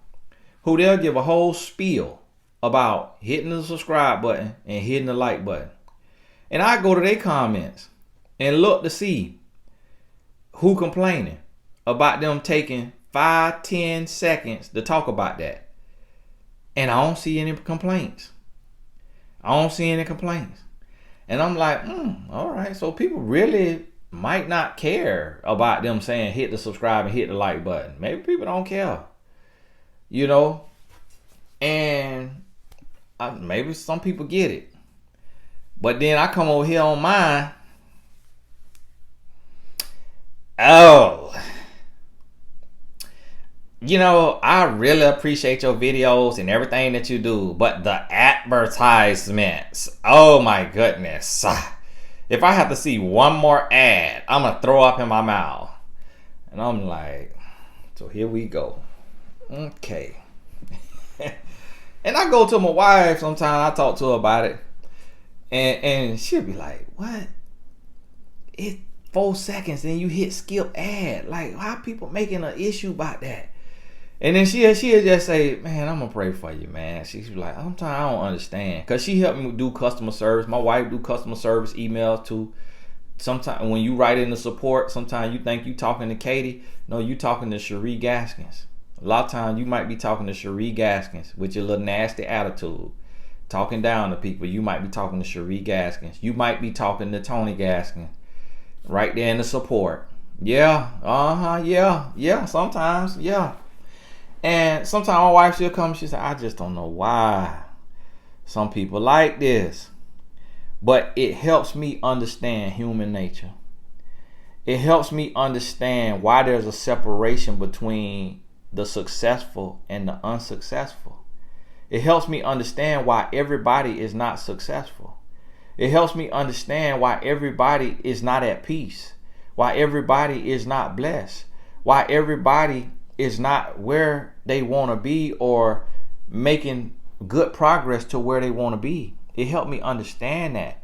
who they'll give a whole spiel about hitting the subscribe button and hitting the like button. And I go to their comments and look to see who complaining about them taking 5-10 seconds to talk about that. And I don't see any complaints. And I'm like, all right. So people really might not care about them saying hit the subscribe and hit the like button. Maybe people don't care. And maybe some people get it. But then I come over here on mine. Oh, I really appreciate your videos and everything that you do, but the advertisements, oh my goodness. If I have to see one more ad, I'm going to throw up in my mouth. And I'm like, so here we go. Okay. And I go to my wife sometimes, I talk to her about it. And she'll be like, what? It's 4 seconds, then you hit skip ad. Like, how people making an issue about that? And then she'll just say, man, I'm gonna pray for you, man. She's like, sometimes I don't understand. Cause she helped me do customer service. My wife do customer service emails too. Sometimes when you write in the support, sometimes you think you talking to Katie. No, you talking to Cherie Gaskins. A lot of times you might be talking to Cherie Gaskins with your little nasty attitude. Talking down to people. You might be talking to Cherie Gaskins. You might be talking to Tony Gaskins. Right there in the support. Yeah. Yeah. Sometimes. Yeah. And sometimes my wife, she'll come, she said, I just don't know why some people like this. But it helps me understand human nature. It helps me understand why there's a separation between the successful and the unsuccessful. It helps me understand why everybody is not successful. It helps me understand why everybody is not at peace, why everybody is not blessed, why everybody is not where they want to be or making good progress to where they want to be. It helped me understand that.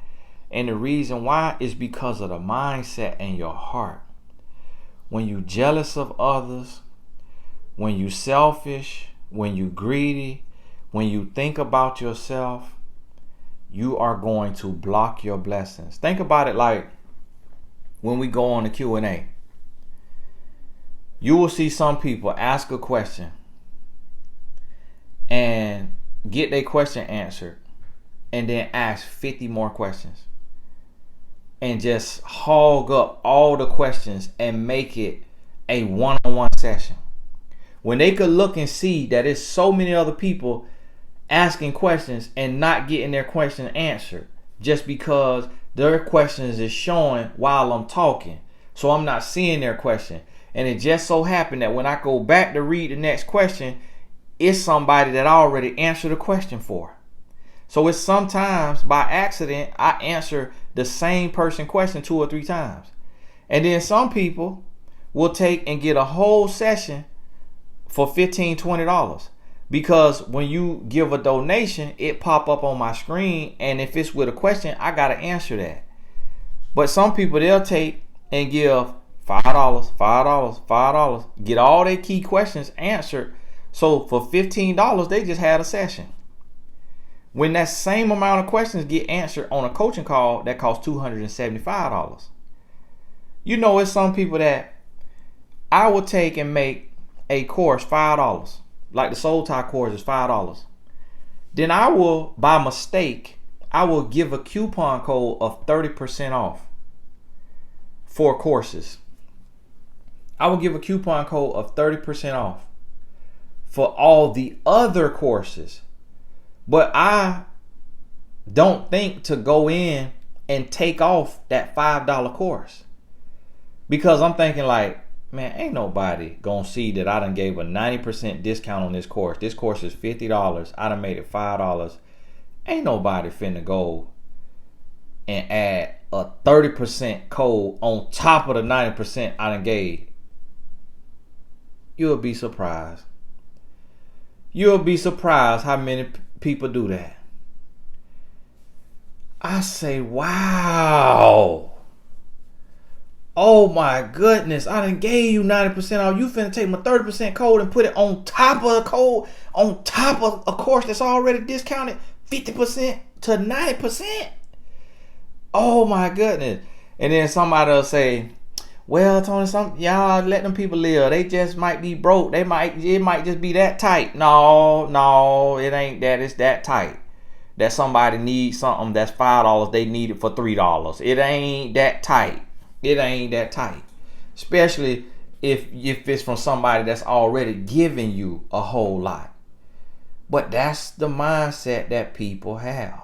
And the reason why is because of the mindset in your heart. When you jealous of others, when you selfish, when you greedy, when you think about yourself, you are going to block your blessings. Think about it like when we go on the Q&A. You will see some people ask a question and get their question answered and then ask 50 more questions and just hog up all the questions and make it a one-on-one session. When they could look and see that there's so many other people asking questions and not getting their question answered just because their questions is showing while I'm talking. So I'm not seeing their question. And it just so happened that when I go back to read the next question, it's somebody that I already answered the question for. So it's sometimes by accident, I answer the same person question 2 or 3 times. And then some people will take and get a whole session for $15, $20. Because when you give a donation, it pop up on my screen. And if it's with a question, I got to answer that. But some people, they'll take and give $5, $5, $5, get all their key questions answered. So for $15, they just had a session. When that same amount of questions get answered on a coaching call, that costs $275. You know, it's some people that I will take and make a course $5. Like the Soul Tie course is $5. Then I will, by mistake, I will give a coupon code of 30% off for courses. I will give a coupon code of 30% off for all the other courses. But I don't think to go in and take off that $5 course. Because I'm thinking like, man, ain't nobody gonna see that I done gave a 90% discount on this course. This course is $50. I done made it $5. Ain't nobody finna go and add a 30% code on top of the 90% I done gave. You'll be surprised. You'll be surprised how many people do that. I say, wow. Oh my goodness, I done gave you 90% off. You finna take my 30% code and put it on top of a code, on top of a course that's already discounted 50% to 90%. Oh my goodness. And then somebody will say, well, Tony, y'all let them people live. They just might be broke. It might just be that tight. No, it ain't that. It's that tight. That somebody needs something that's $5, they need it for $3. It ain't that tight. It ain't that tight. Especially if it's from somebody that's already giving you a whole lot. But that's the mindset that people have.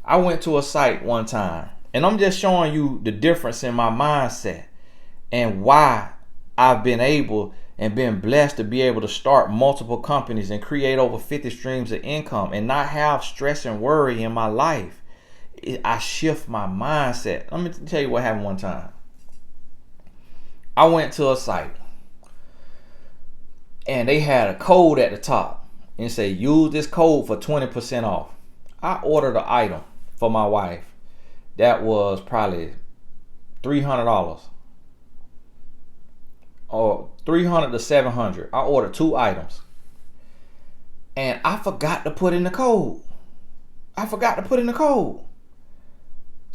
I went to a site one time, and I'm just showing you the difference in my mindset and why I've been able and been blessed to be able to start multiple companies and create over 50 streams of income and not have stress and worry in my life. I shift my mindset. Let me tell you what happened one time. I went to a site and they had a code at the top and said, use this code for 20% off. I ordered an item for my wife that was probably $300 or $300 to $700. I ordered 2 items and I forgot to put in the code.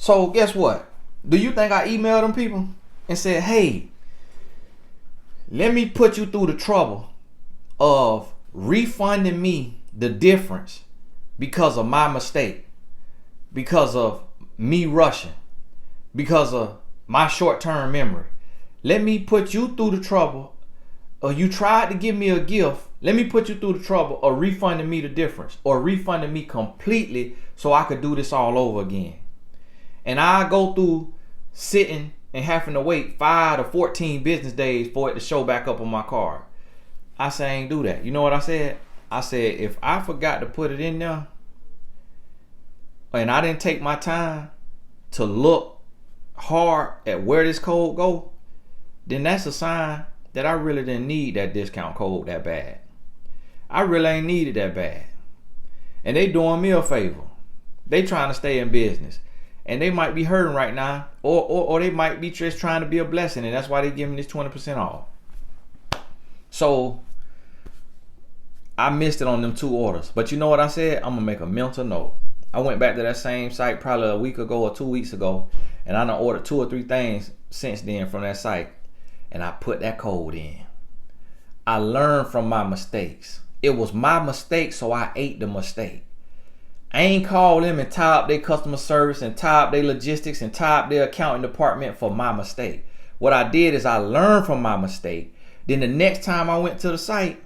So guess what? Do you think I emailed them people and said, hey, let me put you through the trouble of refunding me the difference because of my mistake, because of me rushing, because of my short-term memory. Let me put you through the trouble, or you tried to give me a gift. Let me put you through the trouble of refunding me the difference or refunding me completely so I could do this all over again. And I go through sitting and having to wait 5 to 14 business days for it to show back up on my card. I say I ain't do that. You know what I said? I said, if I forgot to put it in there and I didn't take my time to look hard at where this code go, then that's a sign that I really didn't need that discount code that bad. I really ain't needed that bad. And they doing me a favor. They trying to stay in business. And they might be hurting right now, or they might be just trying to be a blessing, and that's why they giving this 20% off. So I missed it on them 2 orders. But you know what I said? I'm gonna make a mental note. I went back to that same site probably a week ago or 2 weeks ago, and I done ordered 2 or 3 things since then from that site, and I put that code in. I learned from my mistakes. It was my mistake, so I ate the mistake. I ain't called them and tie up their customer service and tie up their logistics and tie up their accounting department for my mistake. What I did is I learned from my mistake. Then the next time I went to the site,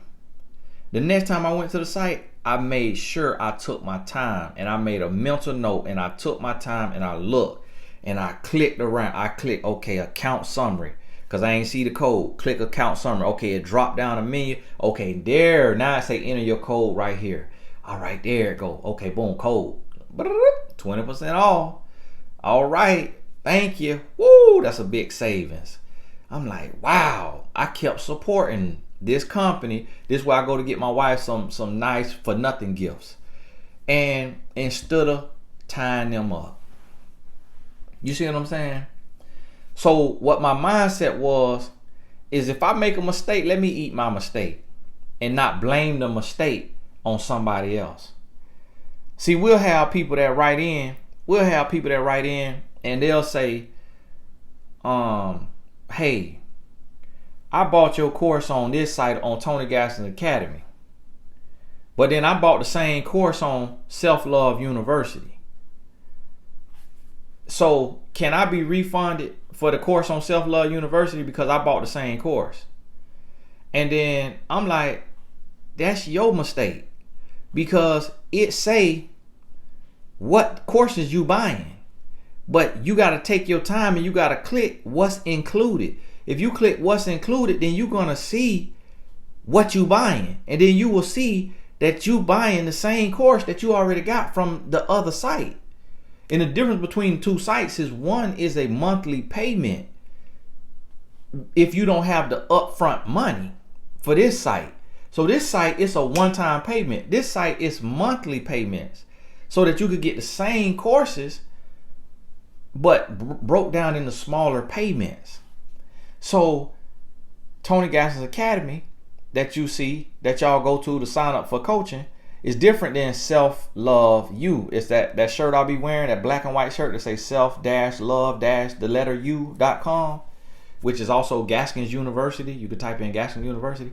I made sure I took my time, and I made a mental note, and I took my time, and I looked, and I clicked around. I clicked, okay, account summary, because I ain't see the code. Click account summary. Okay, it dropped down a menu. Okay, there. Now I say enter your code right here. All right, there it go. Okay, boom, code. 20% off. All right, thank you. Woo, that's a big savings. I'm like, wow, I kept supporting this company. This is where I go to get my wife some nice for nothing gifts. And instead of tying them up. You see what I'm saying? So what my mindset was is, if I make a mistake, let me eat my mistake and not blame the mistake on somebody else. See, we'll have people that write in and they'll say, hey, I bought your course on this site on Tony Gaston Academy, but then I bought the same course on Self-Love University. So can I be refunded for the course on Self-Love University because I bought the same course? And then I'm like, that's your mistake, because it say what courses you buying, but you got to take your time and you got to click what's included. If you click what's included, then you're going to see what you buying, and then you will see that you buying the same course that you already got from the other site. And the difference between 2 sites is, one is a monthly payment if you don't have the upfront money for this site. So this site is a one-time payment. This site is monthly payments, so that you could get the same courses but broke down into smaller payments. So Tony Gaston's Academy that you see, that y'all go to sign up for coaching, is different than Self-Love U. It's that shirt I'll be wearing, that black and white shirt that say self-love-u.com, which is also Gaskins University. You could type in Gaskins University.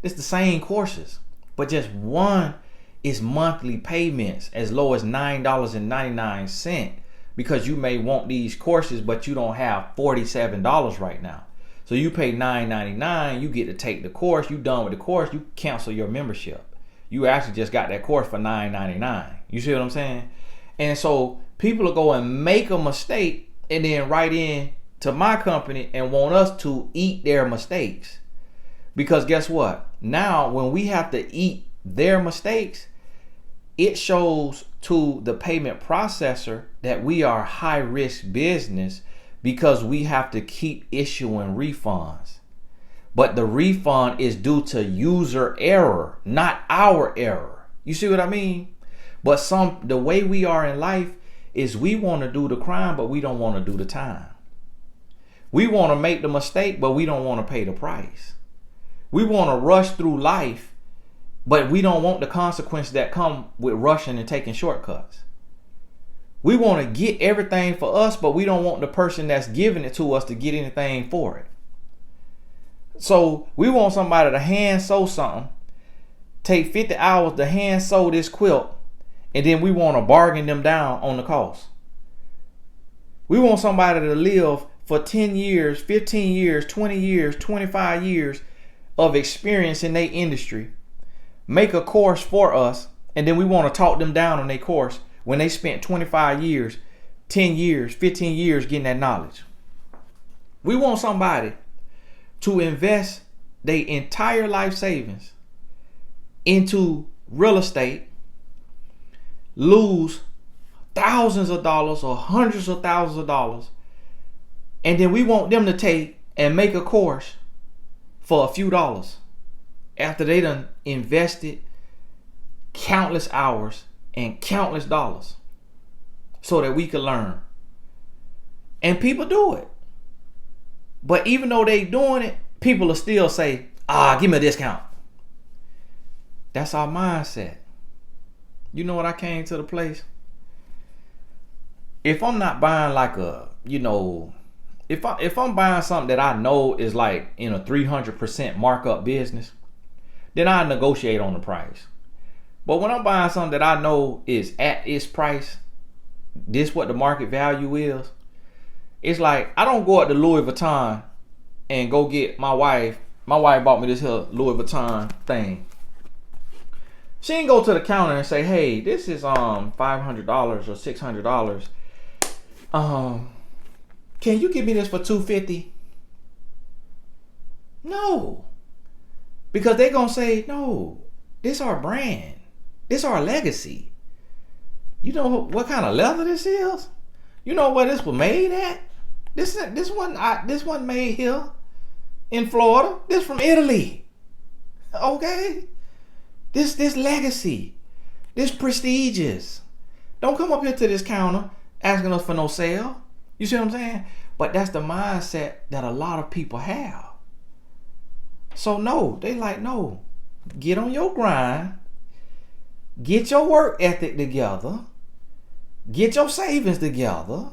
It's the same courses, but just one is monthly payments as low as $9.99, because you may want these courses, but you don't have $47 right now. So you pay $9.99, you get to take the course. You done with the course, you cancel your membership. You actually just got that course for $9.99. You see what I'm saying? And so people will go and make a mistake and then write in to my company and want us to eat their mistakes. Because guess what? Now when we have to eat their mistakes, it shows to the payment processor that we are high risk business, because we have to keep issuing refunds. But the refund is due to user error, not our error. You see what I mean? But the way we are in life is, we want to do the crime, but we don't want to do the time. We want to make the mistake, but we don't want to pay the price. We want to rush through life, but we don't want the consequences that come with rushing and taking shortcuts. We want to get everything for us, but we don't want the person that's giving it to us to get anything for it. So we want somebody to hand sew something, take 50 hours to hand sew this quilt, and then we want to bargain them down on the cost. We want somebody to live for 10 years, 15 years, 20 years, 25 years of experience in their industry, make a course for us, and then we want to talk them down on their course when they spent 25 years, 10 years, 15 years getting that knowledge. We want somebody to invest their entire life savings into real estate, lose thousands of dollars or hundreds of thousands of dollars, and then we want them to take and make a course for a few dollars after they done invested countless hours and countless dollars so that we can learn. And people do it. But even though they doing it, people will still say, give me a discount. That's our mindset. You know what I came to the place? If I'm not buying like if I'm buying something that I know is like in a 300% markup business, then I negotiate on the price. But when I'm buying something that I know is at its price, this what the market value is, it's like I don't go up to Louis Vuitton and go get my wife bought me this here Louis Vuitton thing. She didn't go to the counter and say, hey, this is $500 or $600. Can you give me this for $250? No. Because they gonna say, no, this our brand. This our legacy. You know what kind of leather this is? You know where this was made at? This wasn't made here in Florida. This from Italy. Okay? This legacy. This prestigious. Don't come up here to this counter asking us for no sale. You see what I'm saying? But that's the mindset that a lot of people have. So no, they like, no. Get on your grind. Get your work ethic together. Get your savings together.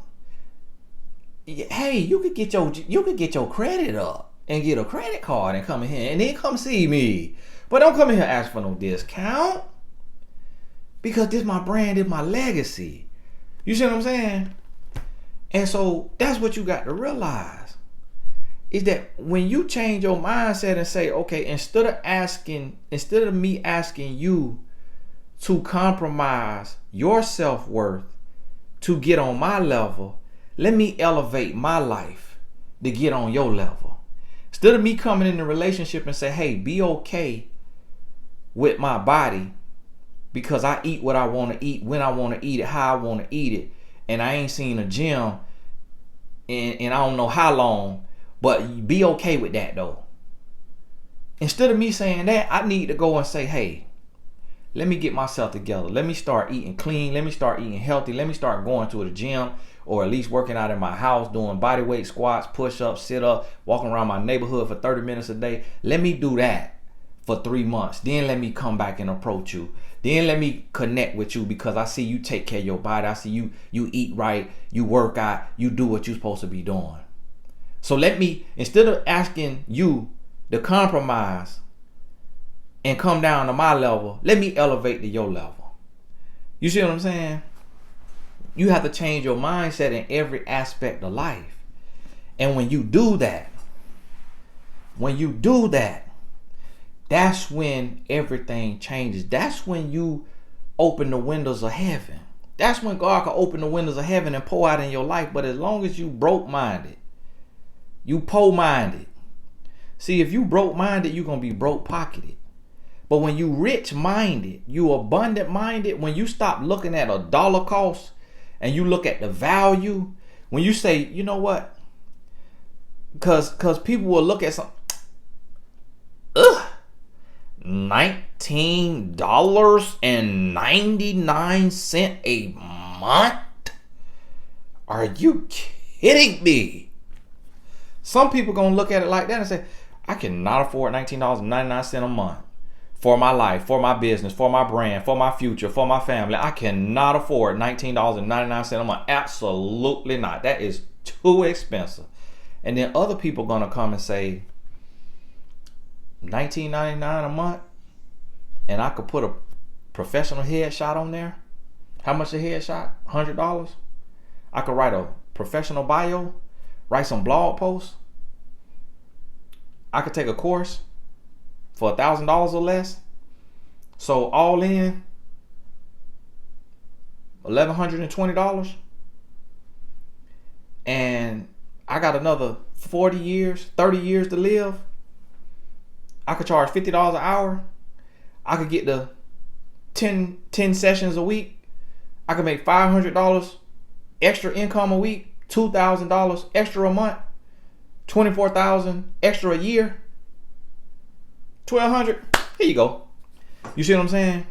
Hey, you could get your credit up and get a credit card and come in here and then come see me. But don't come in here and ask for no discount. Because this my brand, this my legacy. You see what I'm saying? And so that's what you got to realize. Is that when you change your mindset and say, okay, instead of me asking you to compromise your self-worth to get on my level, let me elevate my life to get on your level. Instead of me coming in a relationship and say, hey, be okay with my body because I eat what I want to eat, when I want to eat it, how I want to eat it, and I ain't seen a gym in I don't know how long, but be okay with that though. Instead of me saying that, I need to go and say, hey, let me get myself together. Let me start eating clean. Let me start eating healthy. Let me start going to the gym or at least working out in my house, doing body weight squats, push-ups, sit-ups, walking around my neighborhood for 30 minutes a day. Let me do that for 3 months. Then let me come back and approach you. Then let me connect with you because I see you take care of your body. I see you eat right, you work out, you do what you're supposed to be doing. So let me, instead of asking you to compromise and come down to my level, let me elevate to your level. You see what I'm saying? You have to change your mindset in every aspect of life. And when you do that, that's when everything changes. That's when you open the windows of heaven. That's when God can open the windows of heaven and pour out in your life. But as long as you broke-minded, you poor-minded. See, if you broke-minded, you're going to be broke-pocketed. But when you rich-minded, you abundant-minded, when you stop looking at a dollar cost and you look at the value, when you say, you know what? Because people will look at something. $19.99 a month? Are you kidding me? Some people gonna look at it like that and say, I cannot afford $19.99 a month for my life, for my business, for my brand, for my future, for my family. I cannot afford $19.99 a month. Absolutely not. That is too expensive. And then other people gonna come and say, $19.99 a month, and I could put a professional headshot on there. How much a headshot? $100. I could write a professional bio, write some blog posts. I could take a course for $1,000 or less. So all in, $1,120, and I got another 40 years, 30 years to live. I could charge $50 an hour. I could get the 10 sessions a week, I can make $500 extra income a week, $2,000 extra a month, $24,000 extra a year, $1,200. Here you go. You see what I'm saying?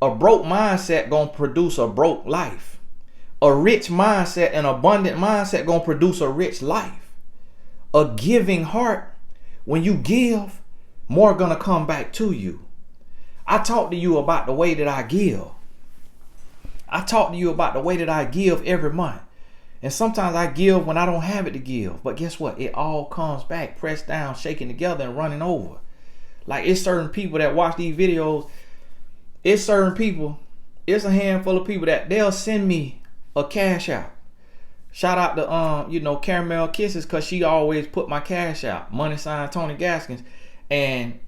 A broke mindset gonna produce a broke life. A rich mindset, an abundant mindset gonna produce a rich life. A giving heart, when you give, more gonna come back to you. I talked to you about the way that I give. I talked to you about the way that I give every month. And sometimes I give when I don't have it to give. But guess what? It all comes back, pressed down, shaken together, and running over. Like, it's certain people that watch these videos. It's certain people. It's a handful of people that they'll send me a cash out. Shout out to Caramel Kisses, because she always put my cash out. Money sign Tony Gaskins. And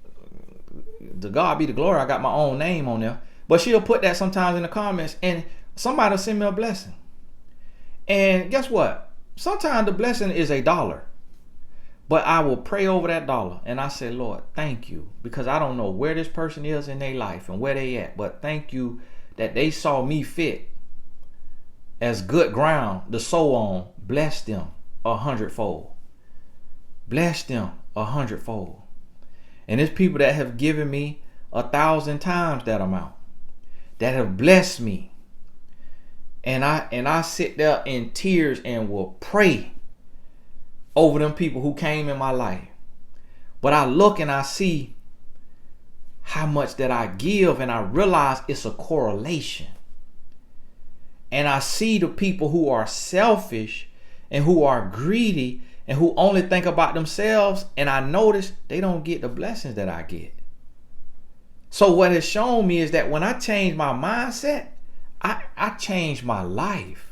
to God be the glory, I got my own name on there. But she'll put that sometimes in the comments, and somebody will send me a blessing. And guess what? Sometimes the blessing is $1. But I will pray over that dollar, and I say, Lord, thank you, because I don't know where this person is in their life and where they at, but thank you that they saw me fit as good ground to sow on. Bless them 100-fold. Bless them 100-fold. And there's people that have given me 1,000 times that amount, that have blessed me. And I sit there in tears and will pray over them people who came in my life. But I look and I see how much that I give, and I realize it's a correlation. And I see the people who are selfish and who are greedy and who only think about themselves, and I notice they don't get the blessings that I get. So what has shown me is that when I change my mindset, I change my life.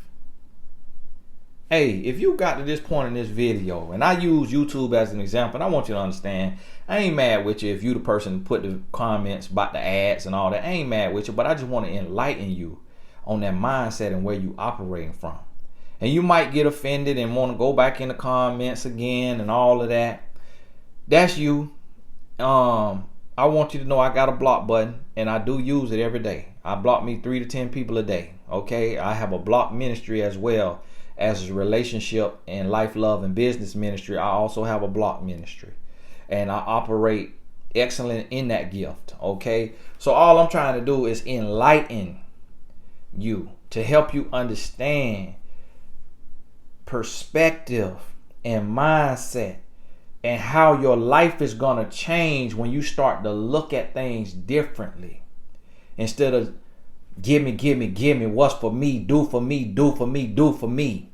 Hey, if you got to this point in this video, and I use YouTube as an example, and I want you to understand, I ain't mad with you if you the person who put the comments about the ads and all that. I ain't mad with you, but I just want to enlighten you on that mindset and where you operating from. And you might get offended and want to go back in the comments again and all of that. That's you. I want you to know I got a block button, and I do use it every day. I block me 3 to 10 people a day. Okay, I have a block ministry as well as a relationship and life, love, and business ministry. I also have a block ministry, and I operate excellent in that gift. Okay, so all I'm trying to do is enlighten you to help you understand perspective and mindset, and how your life is going to change when you start to look at things differently. Instead of give me, what's for me, do for me, do for me, do for me.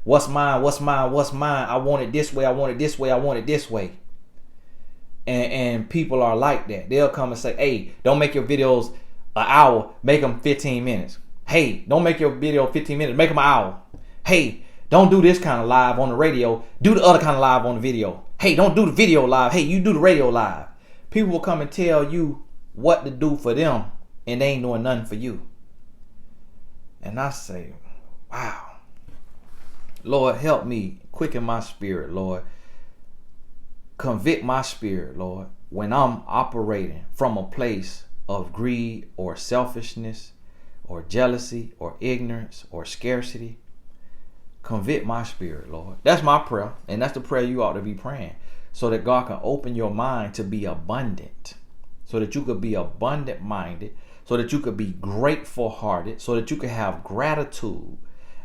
What's mine, what's mine, what's mine. I want it this way, I want it this way, I want it this way. And people are like that. They'll come and say, hey, don't make your videos an hour, make them 15 minutes. Hey, don't make your video 15 minutes, make them an hour. Hey, don't do this kind of live on the radio, do the other kind of live on the video. Hey, don't do the video live. Hey, you do the radio live. People will come and tell you what to do for them, and they ain't doing nothing for you. And I say, wow. Lord, help me. Quicken my spirit, Lord. Convict my spirit, Lord, when I'm operating from a place of greed or selfishness or jealousy or ignorance or scarcity. Convict my spirit, Lord. That's my prayer, and that's the prayer you ought to be praying, so that God can open your mind to be abundant, so that you could be abundant minded, so that you could be grateful hearted, so that you could have gratitude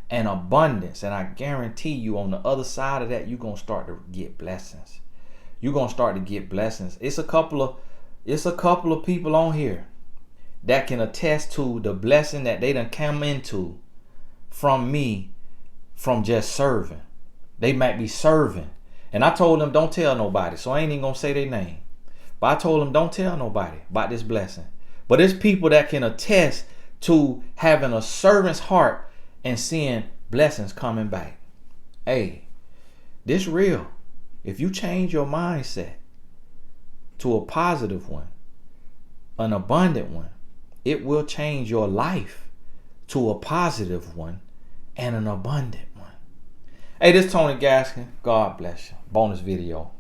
and abundance. And I guarantee you, on the other side of that, you're going to start to get blessings. You're going to start to get blessings. It's a couple of people on here that can attest to the blessing that they done come into from me, from just serving. They might be serving. And I told them, don't tell nobody. So I ain't even going to say their name. But I told them, don't tell nobody about this blessing. But it's people that can attest to having a servant's heart and seeing blessings coming back. Hey, this real. If you change your mindset to a positive one, an abundant one, it will change your life to a positive one and an abundant one. Hey, this is Tony Gaskin. God bless you. Bonus video.